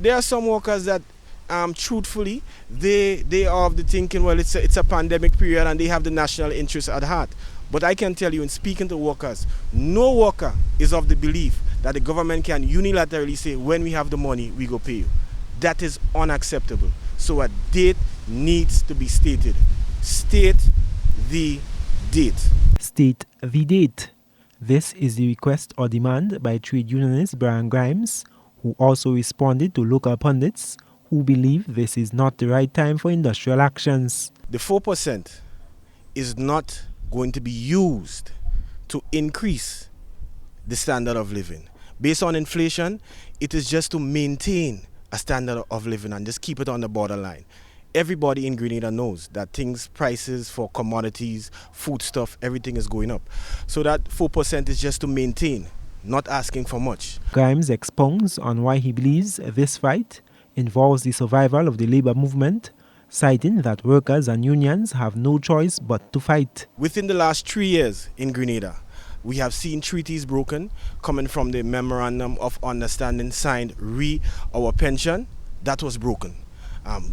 There are some workers that, truthfully, they are of the thinking, well, it's a pandemic period and they have the national interest at heart. But I can tell you, in speaking to workers, no worker is of the belief that the government can unilaterally say, when we have the money, we go pay you. That is unacceptable. So a date needs to be stated. State the date. State the date. This is the request or demand by trade unionist Brian Grimes, who also responded to local pundits who believe this is not the right time for industrial actions. The 4% is not going to be used to increase the standard of living. Based on inflation, it is just to maintain a standard of living and just keep it on the borderline. Everybody in Grenada knows that prices for commodities, foodstuff, everything is going up. So that 4% is just to maintain, not asking for much. Grimes expounds on why he believes this fight involves the survival of the labor movement, citing that workers and unions have no choice but to fight. Within the last 3 years in Grenada, we have seen treaties broken coming from the Memorandum of Understanding signed our pension. That was broken.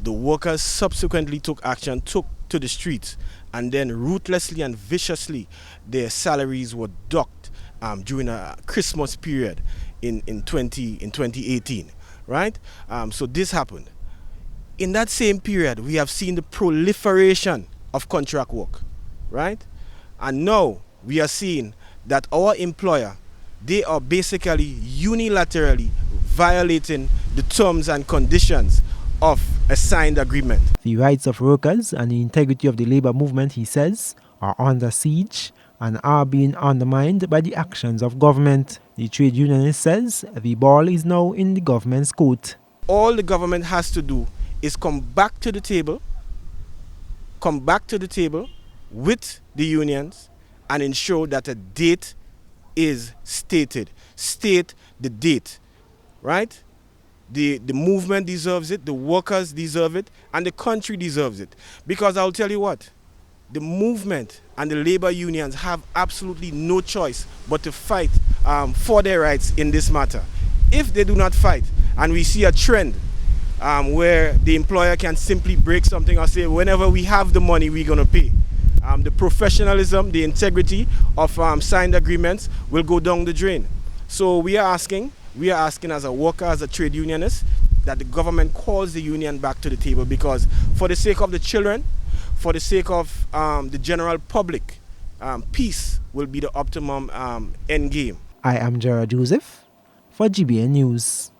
The workers subsequently took action, took to the streets, and then ruthlessly and viciously their salaries were docked during a Christmas period in 2018, right? So this happened. In that same period, we have seen the proliferation of contract work, right? And now we are seeing that our employer, they are basically unilaterally violating the terms and conditions of a signed agreement. The rights of workers and the integrity of the labor movement, he says, are under siege and are being undermined by the actions of government. The trade unionist says the ball is now in the government's court. All the government has to do is come back to the table with the unions and ensure that a date is stated. State the date, right? The movement deserves it, the workers deserve it, and the country deserves it. Because I'll tell you what, the movement and the labor unions have absolutely no choice but to fight for their rights in this matter. If they do not fight, and we see a trend where the employer can simply break something or say, whenever we have the money, we're going to pay, the professionalism, the integrity of signed agreements will go down the drain. So we are asking as a worker, as a trade unionist, that the government calls the union back to the table, because for the sake of the children, for the sake of the general public, peace will be the optimum end game. I am Gerard Joseph for GBN News.